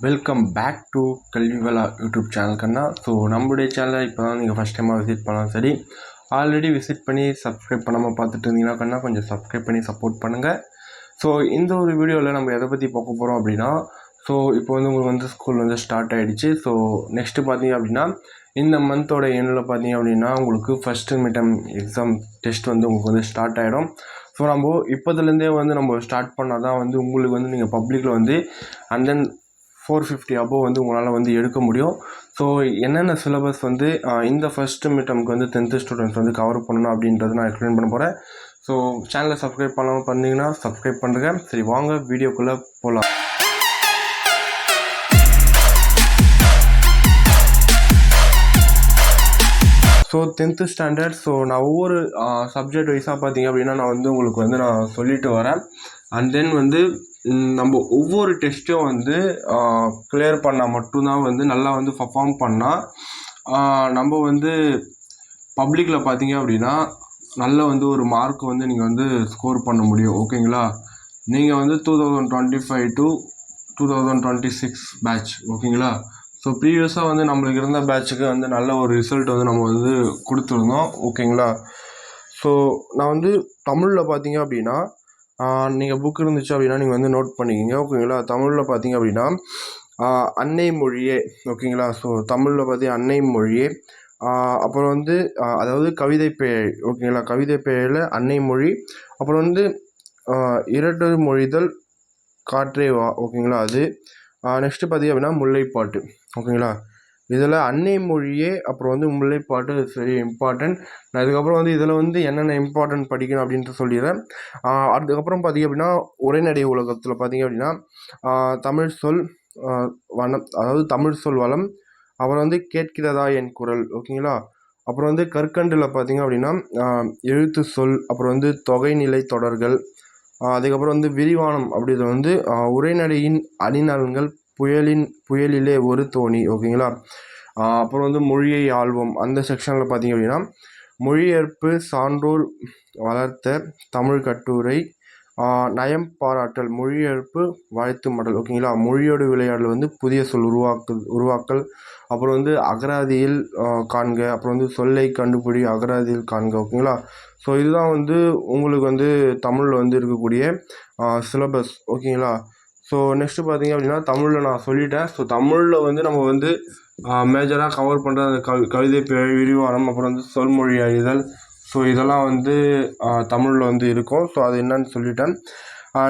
Welcome back to Kalviwala YouTube சேனலுக்குன்னா. So நம்மளுடைய சேனலை இப்போ தான் நீங்கள் ஃபஸ்ட் டைமாக விசிட் பண்ணலாம். சரி, ஆல்ரெடி விசிட் பண்ணி சப்ஸ்கிரைப் பண்ணாமல் பார்த்துட்டு இருந்தீங்கன்னாக்கன்னா கொஞ்சம் சப்ஸ்கிரைப் பண்ணி சப்போர்ட் பண்ணுங்கள். ஸோ இந்த ஒரு வீடியோவில் நம்ம எதை பற்றி பார்க்க போகிறோம் அப்படின்னா, ஸோ இப்போ வந்து உங்களுக்கு ஸ்கூல் ஸ்டார்ட் ஆகிடுச்சு. ஸோ நெக்ஸ்ட்டு பார்த்தீங்க அப்படின்னா இந்த மந்தோட எண்ணில் பார்த்தீங்க அப்படின்னா உங்களுக்கு ஃபஸ்ட்டு மிட்டம் எக்ஸாம் டெஸ்ட் உங்களுக்கு ஸ்டார்ட் ஆகிடும். ஸோ நம்ம இப்போதுலேருந்தே நம்ம ஸ்டார்ட் பண்ணால் தான் உங்களுக்கு நீங்கள் பப்ளிக்கில் அண்ட் தென் 450 அபோவ் உங்களால் எடுக்க முடியும். ஸோ என்னென்ன சிலபஸ் இந்த ஃபஸ்ட்டு மிட்டமுக்கு 10th ஸ்டூடெண்ட்ஸ் கவர் பண்ணணும் அப்படின்றத நான் எக்ஸ்பிளைன் பண்ண போகிறேன். ஸோ சேனலை சப்ஸ்கிரைப் பண்ணாமல் பண்ணிங்கன்னா சப்ஸ்கிரைப் பண்ணுங்கள். சரி, வாங்க வீடியோக்குள்ளே போகலாம். So 10th standard. ஸோ நான் ஒவ்வொரு சப்ஜெக்ட் வைஸாக பார்த்தீங்க அப்படின்னா நான் உங்களுக்கு நான் சொல்லிட்டு வரேன். அண்ட் தென் நம்ம ஒவ்வொரு டெஸ்ட்டும் கிளியர் பண்ணால் மட்டும்தான் நல்லா பர்ஃபார்ம் பண்ணால் நம்ம பப்ளிக்கில் பார்த்தீங்க அப்படின்னா நல்ல ஒரு மார்க் நீங்கள் ஸ்கோர் பண்ண முடியும். ஓகேங்களா? நீங்கள் 2025 to 2026 பேட்ச். ஓகேங்களா? ஸோ ப்ரீவியஸாக நம்மளுக்கு இருந்த பேட்சுக்கு நல்ல ஒரு ரிசல்ட் நம்ம கொடுத்துருந்தோம். ஓகேங்களா? ஸோ நான் தமிழில் பார்த்தீங்க அப்படின்னா நீங்கள் புக் இருந்துச்சு அப்படின்னா நீங்கள் நோட் பண்ணிக்கிங்க. ஓகேங்களா? தமிழில் பார்த்தீங்க அப்படின்னா அன்னை மொழியே. ஓகேங்களா? ஸோ தமிழில் பார்த்தீங்க அன்னை மொழியே. அப்புறம் அதாவது கவிதை பெயர். ஓகேங்களா? கவிதை பெயரில் அன்னை மொழி. அப்புறம் இரண்டு மொழிதல் காற்றே வா. ஓகேங்களா? அது நெக்ஸ்ட்டு பார்த்தீங்க அப்படின்னா முல்லைப்பாட்டு. ஓகேங்களா? இதில் அன்னை மொழியே அப்புறம் முல்லைப்பாட்டு வெரி இம்பார்ட்டன்ட். நான் இதுக்கப்புறம் இதில் என்னென்ன இம்பார்ட்டன்ட் படிக்கணும் அப்படின்ட்டு சொல்லிடுறேன். அதுக்கப்புறம் பார்த்திங்க அப்படின்னா உரைநடை உலகத்தில் பார்த்திங்க அப்படின்னா தமிழ் சொல் வனம், அதாவது தமிழ் சொல் வளம். அப்புறம் கேட்கிறதா என் குரல். ஓகேங்களா? அப்புறம் கற்கண்டில் பார்த்திங்க அப்படின்னா எழுத்து சொல். அப்புறம் தொகைநிலை தொடர்கள். அதுக்கப்புறம் விரிவானம் அப்படின்றது உரைநடையின் அணிநலன்கள் புயலிலே ஒரு தோணி. ஓகேங்களா? அப்புறம் மொழியை ஆள்வோம் அந்த செக்ஷனில் பார்த்தீங்க அப்படின்னா மொழியேற்பு சான்றோர் வளர்த்த தமிழ் கட்டுரை, நயம் பாராட்டல், மொழியேற்பு வாழ்த்து மடல். ஓகேங்களா? மொழியோடு விளையாடல் புதிய சொல் உருவாக்கல். அப்புறம் அகராதியில் காண்க. அப்புறம் சொல்லை கண்டுபிடி, அகராதியில் காண்க. ஓகேங்களா? ஸோ இதுதான் உங்களுக்கு தமிழில் இருக்கக்கூடிய சிலபஸ். ஓகேங்களா? ஸோ நெக்ஸ்ட்டு பார்த்தீங்க அப்படின்னா தமிழில் நான் சொல்லிட்டேன். ஸோ தமிழில் நம்ம மேஜராக கவர் பண்ணுற அந்த கவிதை விரிவானம், அப்புறம் சொல்மொழி அறிதல். ஸோ இதெல்லாம் தமிழில் இருக்கும். ஸோ அது என்னன்னு சொல்லிட்டேன்.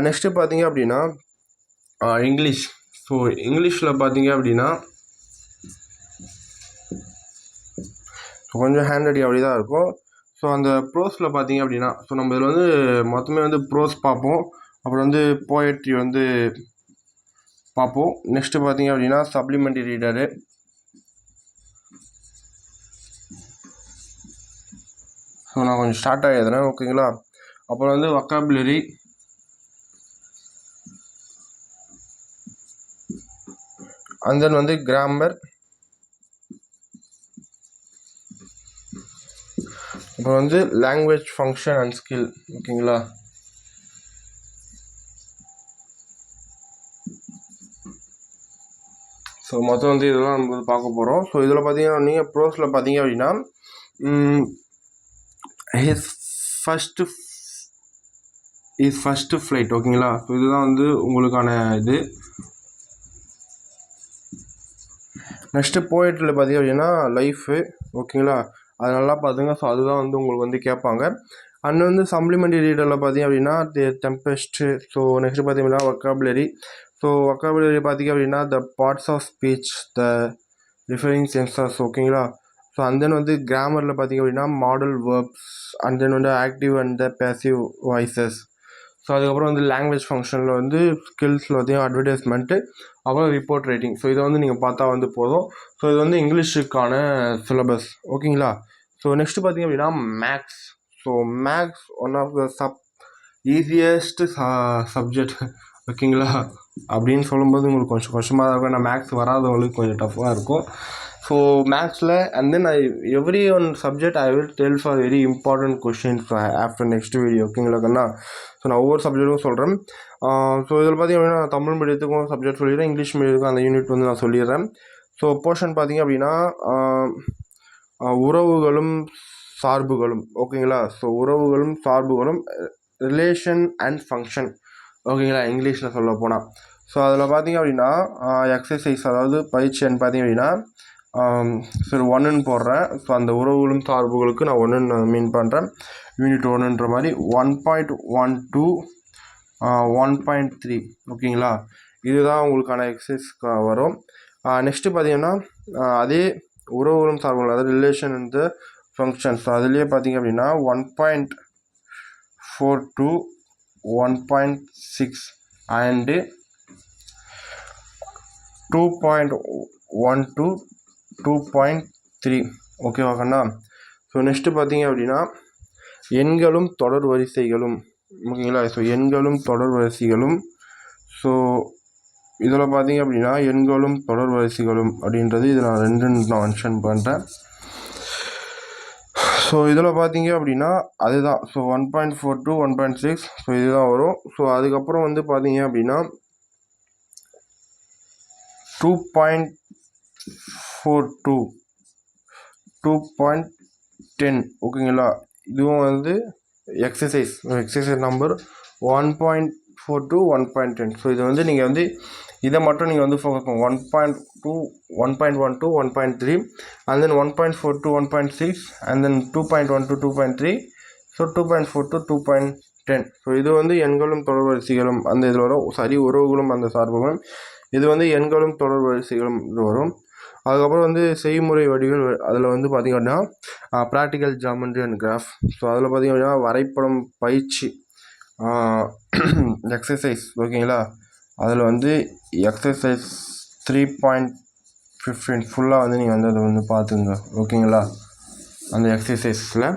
நெக்ஸ்ட்டு பார்த்தீங்க அப்படின்னா இங்கிலீஷ். ஸோ இங்கிலீஷில் பார்த்தீங்க அப்படின்னா கொஞ்சம் ஹேண்ட் ரைட்டிங் அப்படி தான் இருக்கும். ஸோ அந்த ப்ரோஸில் பார்த்தீங்க அப்படின்னா ஸோ நம்ம இதில் மொத்தமே ப்ரோஸ் பார்ப்போம். அப்புறம் போயட்ரி பார்ப்போம். நெக்ஸ்ட்டு பார்த்தீங்க அப்படின்னா சப்ளிமெண்ட்ரி ரீடரு. ஸோ நான் கொஞ்சம் ஸ்டார்ட் ஆகிடுறேன். ஓகேங்களா? அப்புறம் வொக்காபுலரி. And then grammar. அப்புறம் லாங்குவேஜ் ஃபங்க்ஷன் அண்ட் ஸ்கில். ஓகேங்களா? ஸோ மொத்தம் இதெல்லாம் நம்ம பார்க்க போகிறோம். ஸோ இதில் பார்த்தீங்கன்னா நீங்கள் ப்ரோஸில் பார்த்தீங்க அப்படின்னா ஃபஸ்ட்டு ஃப்ளைட். ஓகேங்களா? ஸோ இதுதான் உங்களுக்கான இது. நெக்ஸ்ட்டு போயட்ரியில் பார்த்தீங்க அப்படின்னா லைஃபு. ஓகேங்களா? அது நல்லா பார்த்துங்க. ஸோ அதுதான் உங்களுக்கு கேட்பாங்க. அண்ட் சப்ளிமெண்ட்ரி ரீடரில் பார்த்தீங்க அப்படின்னா டெம்பெஸ்ட்டு. ஸோ நெக்ஸ்ட்டு பார்த்தீங்கன்னா வொக்காபுலரி. ஸோ வொக்காபுலரி பார்த்தீங்க அப்படின்னா the parts of speech, the referring sentences. ஓகேங்களா? ஸோ அண்ட் தென் கிராமரில் பார்த்தீங்க அப்படின்னா modal verbs, and then active and the passive voices. So அதுக்கப்புறம் லாங்குவேஜ் ஃபங்க்ஷனில் ஸ்கில்ஸில் பார்த்தீங்கன்னா அட்வர்டைஸ்மெண்ட்டு, அப்புறம் ரிப்போர்ட் ரைட்டிங். ஸோ இதை நீங்கள் பார்த்தா போதும். ஸோ இது இங்கிலீஷுக்கான சிலபஸ். ஓகேங்களா? ஸோ நெக்ஸ்ட்டு பார்த்தீங்க அப்படின்னா maths. So maths one of the easiest subject. ஓகேங்களா? அப்படின்னு சொல்லும்போது உங்களுக்கு கொஞ்சம் கஷ்டமாக தான் இருக்கும். ஏன்னா மேக்ஸ் வராதவங்களுக்கு கொஞ்சம் டஃப்பாக இருக்கும். ஸோ மேக்ஸில் and then every one subject I will tell for very important questions after next video, ஓகேங்களா கண்ணா? ஸோ நான் ஒவ்வொரு சப்ஜெக்ட்டுக்கும் சொல்கிறேன். ஸோ இதில் பார்த்திங்க அப்படின்னா நான் தமிழ் மீடியத்துக்கும் சப்ஜெக்ட் சொல்லிடுறேன், இங்கிலீஷ் மீடியத்துக்கும் அந்த யூனிட் வந்து நான் சொல்லிடுறேன். ஸோ போர்ஷன் பார்த்திங்க அப்படின்னா உறவுகளும் சார்புகளும், ஓகேங்களா? ஸோ உறவுகளும் சார்புகளும், ரிலேஷன் அண்ட் ஃபங்க்ஷன், ஓகேங்களா இங்கிலீஷில் சொல்ல போனால். ஸோ அதில் பார்த்திங்க அப்படின்னா எக்ஸசைஸ், அதாவது பயிற்சி பார்த்திங்க அப்படின்னா சரி 1ன்னு போடுறேன். ஸோ அந்த உறவுகளும் சார்புகளுக்கு நான் 1ன்னு மீன் பண்ணுறேன், யூனிட் 1ன்ற மாதிரி 1.12 1.3, ஓகேங்களா? இதுதான் உங்களுக்கான எக்ஸசைஸ் வரும். நெக்ஸ்ட்டு பார்த்தீங்கன்னா அதே உறவுகளும் சார்புகள், அதாவது ரிலேஷன் அண்ட் ஃபங்க்ஷன்ஸ், அதுலேயே பார்த்தீங்க அப்படின்னா 1.42 1.6 அண்டு 2.12 2.3, ஓகேவா கண்ணா? ஸோ நெக்ஸ்ட்டு பார்த்தீங்க அப்படின்னா எண்களும் தொடர் வரிசைகளும், ஓகேங்களா? ஸோ எண்களும் தொடர் வரிசைகளும். ஸோ இதில் பார்த்தீங்க அப்படின்னா எண்களும் தொடர் வரிசைகளும் அப்படின்றது இதில் நான் 2 நான் மென்ஷன் பண்ணுறேன். ஸோ இதில் பார்த்தீங்க அப்படின்னா அதுதான். ஸோ 1.42 1.6, ஸோ இதுதான் வரும். ஸோ அதுக்கப்புறம் வந்து பார்த்தீங்க அப்படின்னா 2.42 2.10, ஓகேங்களா? இதுவும் வந்து எக்ஸசைஸ் நம்பர் 1.42 1.10. ஸோ இது வந்து நீங்கள் வந்து இதை மட்டும் நீங்கள் வந்து ஃபோக்கஸ் பண்ணுங்க. 1.2 1.12 1.3 and then 1.42 1.6 and then 2.12 2.3, so 2.42 2.10. So இது வந்து எண்களும் தொடர் வரிசைகளும் அந்த இதில் வரும். சரி, உறவுகளும் அந்த சார்புகளும், இது வந்து எண்களும் தொடர் வரிசைகளும் இது வரும். அதுக்கப்புறம் வந்து செய்முறை வடிவில், அதில் வந்து பார்த்திங்க அப்படின்னா practical geometry and graph. So அதில் பார்த்திங்க அப்படின்னா வரைபடம் பயிற்சி எக்ஸசைஸ், ஓகேங்களா? அதில் வந்து எக்ஸசைஸ் 3.15 ஃபுல்லாக வந்து நீங்கள் வந்து அதை வந்து பார்த்துங்க, ஓகேங்களா? அந்த எக்ஸசைஸில்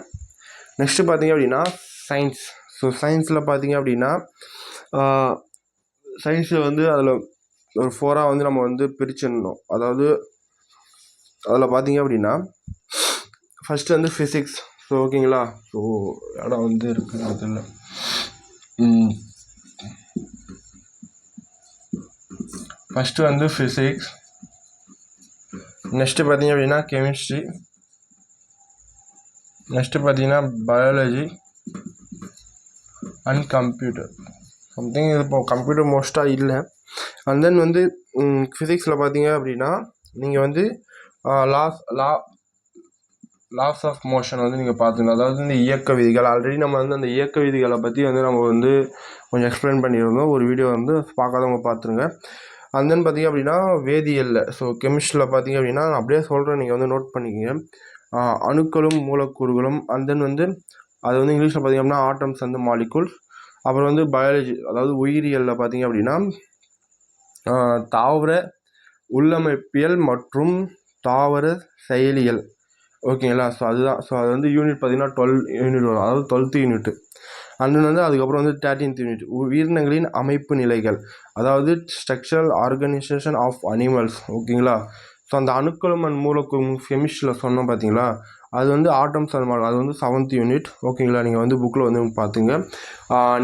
நெக்ஸ்ட்டு பார்த்திங்க அப்படின்னா சயின்ஸ். ஸோ சயின்ஸில் பார்த்திங்க அப்படின்னா சயின்ஸில் வந்து அதில் ஒரு 4ஆக வந்து நம்ம வந்து பிரிச்சிடணும். அதாவது அதில் பார்த்தீங்க அப்படின்னா ஃபஸ்ட்டு வந்து ஃபிசிக்ஸ். ஸோ ஓகேங்களா? ஸோ இடம் வந்து இருக்குது அதில். ஃபஸ்ட்டு வந்து ஃபிசிக்ஸ், நெக்ஸ்ட்டு பார்த்தீங்க அப்படின்னா கெமிஸ்ட்ரி, நெக்ஸ்ட்டு பார்த்தீங்கன்னா பயாலஜி அண்ட் கம்ப்யூட்டர். சம்திங் இது இப்போ கம்ப்யூட்டர் மோஸ்ட்டாக இல்லை. அண்ட் தென் வந்து ஃபிசிக்ஸில் பார்த்தீங்க அப்படின்னா நீங்கள் வந்து லாஸ் ஆஃப் மோஷன் வந்து நீங்கள் பார்த்துக்கணும். அதாவது இந்த இயக்க விதிகள், ஆல்ரெடி நம்ம வந்து அந்த இயக்க விதிகளை பற்றி வந்து நம்ம வந்து கொஞ்சம் எக்ஸ்பிளைன் பண்ணியிருந்தோம், ஒரு வீடியோ வந்து பார்க்காதவங்க பார்த்துருங்க. அண்ட் தென் பார்த்திங்க அப்படின்னா வேதியியலில், ஸோ கெமிஸ்ட்ரியில் பார்த்திங்க அப்படின்னா நான் அப்படியே சொல்கிறேன், நீங்கள் வந்து நோட் பண்ணிக்கோங்க. அணுக்களும் மூலக்கூறுகளும், அண்ட் தென் வந்து அது வந்து இங்கிலீஷில் பார்த்திங்க அப்படின்னா ஆட்டம்ஸ் அண்ட் மாலிகூல்ஸ். அப்புறம் வந்து பயாலஜி, அதாவது உயிரியலில் பார்த்திங்க அப்படின்னா தாவர உள்ளமைப்பியல் மற்றும் தாவர செயலியல், ஓகேங்களா? ஸோ அதுதான். ஸோ அது வந்து யூனிட் பார்த்திங்கன்னா 12 யூனிட் வரும், அதாவது 12th யூனிட்டு. அண்ட் வந்து அதுக்கப்புறம் வந்து 13th யூனிட் உயிரினங்களின் அமைப்பு நிலைகள், அதாவது ஸ்ட்ரக்சரல் ஆர்கனைசேஷன் ஆஃப் அனிமல்ஸ், ஓகேங்களா? ஸோ அந்த அணுக்களும் அண்ட் மூலக்கூறும் கெமிஸ்ட்ரியில் சொன்னோம் பார்த்தீங்களா, அது வந்து ஆட்டம்ஸ் அண்ட் மாலிகூல்ஸ், அது வந்து 7th யூனிட், ஓகேங்களா? நீங்கள் வந்து புக்கில் வந்து பார்த்துங்க.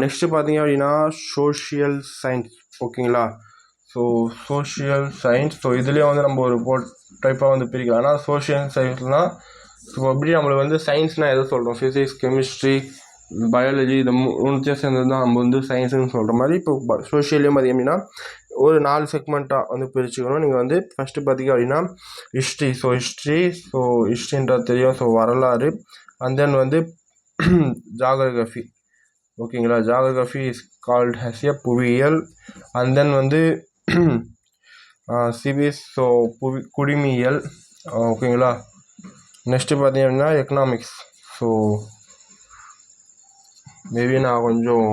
நெக்ஸ்ட்டு பார்த்தீங்க அப்படின்னா சோஷியல் சயின்ஸ், ஓகேங்களா? ஸோ சோஷியல் சயின்ஸ், ஸோ இதுலேயே வந்து நம்ம ஒரு டைப்பாக வந்து பிரிக்கலாம். ஆனால் சோஷியல் சயின்ஸ்னால் ஸோ அப்படி நம்மளுக்கு வந்து சயின்ஸ்னால் எதை சொல்கிறோம், ஃபிசிக்ஸ் கெமிஸ்ட்ரி பயாலஜி, இந்த 3 சேர்ந்தது தான் நம்ம வந்து சயின்ஸுன்னு சொல்கிற மாதிரி. இப்போ சோஷியலையும் பார்த்திங்க அப்படின்னா ஒரு 4 செக்மெண்ட்டாக வந்து பிரிச்சுக்கணும். நீங்கள் வந்து ஃபஸ்ட்டு பார்த்திங்க அப்படின்னா ஹிஸ்ட்ரி. ஸோ ஹிஸ்ட்ரின்றது தெரியும், ஸோ வரலாறு. அண்ட் தென் வந்து ஜாகிரஃபி, ஓகேங்களா? Geography is called as a புவியியல். அண்ட் தென் வந்து சிவிஸ், ஸோ குடிமியல், ஓகேங்களா? நெக்ஸ்ட்டு பார்த்தீங்க அப்படின்னா எக்கனாமிக்ஸ். ஸோ மேபி நான் கொஞ்சம்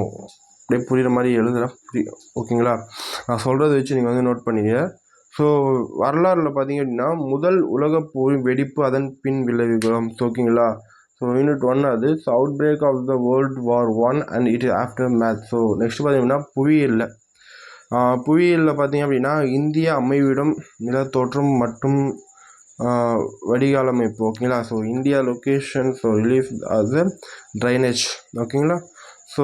அப்படியே புரிகிற மாதிரி எழுதுகிறேன், ஓகேங்களா? நான் சொல்கிறத வச்சு நீங்கள் வந்து நோட் பண்ணிக்க. ஸோ வரலாறில் பார்த்தீங்க அப்படின்னா முதல் உலகப் போரின் வெடிப்பு, அதன் பின் விளைவுகளும், ஓகேங்களா? ஸோ யூனிட் 1 அது. So outbreak of the world war 1 and it aftermath. So next பார்த்தீங்கன்னா புவியியலில் பார்த்தீங்க அப்படின்னா இந்திய அமைவிடம், நிலத்தோற்றம் மற்றும் வடிகால் அமைப்பு ஓகேங்களா. So India location so relief அது ட்ரைனேஜ் ஓகேங்களா. ஸோ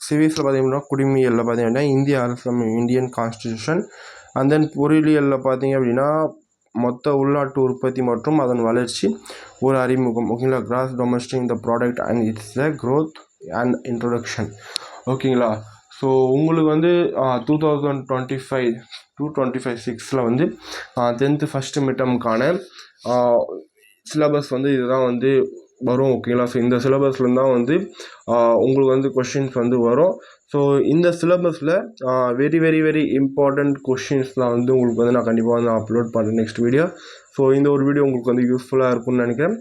சிவிக்ஸில் பார்த்தீங்கன்னா குடிமையியலில் பார்த்தீங்கன்னா இந்திய அரசு இந்தியன் கான்ஸ்டியூஷன். அண்ட் தென் பொறியியலில் பார்த்தீங்க அப்படின்னா மொத்த உள்நாட்டு உற்பத்தி மற்றும் அதன் வளர்ச்சி ஒரு அறிமுகம் ஓகேங்களா. Gross domestic the product and it's the growth and introduction ஓகேங்களா. ஸோ உங்களுக்கு வந்து 2025-26 வந்து 10th ஃபஸ்ட்டு மிட்டமுக்கான சிலபஸ் வந்து இதுதான் வந்து வரும் ஓகேங்களா. ஸோ இந்த சிலபஸ்லேருந்து தான் வந்து உங்களுக்கு வந்து கொஷின்ஸ் வந்து வரும். ஸோ இந்த சிலபஸில் வெரி வெரி வெரி இம்பார்ட்டண்ட் கொஷின்ஸ்லாம் வந்து உங்களுக்கு வந்து நான் கண்டிப்பாக வந்து அப்லோட் பண்ணுறேன் நெக்ஸ்ட் வீடியோ. ஸோ இந்த ஒரு வீடியோ உங்களுக்கு வந்து யூஸ்ஃபுல்லாக இருக்கும்னு நினைக்கிறேன்.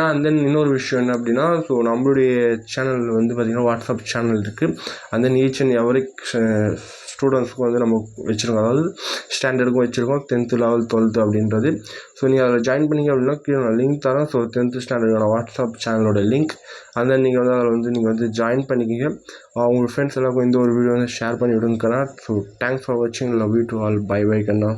அண்ட் தென் இன்னொரு விஷயம் என்ன அப்படின்னா, ஸோ நம்மளுடைய சேனல் வந்து பார்த்திங்கன்னா வாட்ஸ்அப் சேனல் இருக்குது. And then each and every ஸ்டூடெண்ட்ஸ்க்கு வந்து நம்ம வச்சுருக்கோம், அதாவது ஸ்டாண்டர்டுக்கும் வச்சுருக்கோம் 10th லெவல் 12th அப்படின்றது. ஸோ நீங்கள் அதில் ஜாயின் பண்ணிங்க அப்படின்னா கீழே நான் லிங்க் தரேன். ஸோ 10th ஸ்டாண்டர்டான வாட்ஸ்அப் சேனலோட லிங்க். அண்ட் தென் நீங்கள் வந்து அதில் வந்து நீங்கள் வந்து ஜாயின் பண்ணிக்கிங்க. உங்கள் ஃப்ரெண்ட்ஸ் எல்லாருக்கும் இந்த ஒரு வீடியோ வந்து ஷேர் பண்ணி விடுங்க கண்ணா. ஸோ தேங்க்ஸ் ஃபார் வாட்சிங். Love you to all. Bye bye Kanna.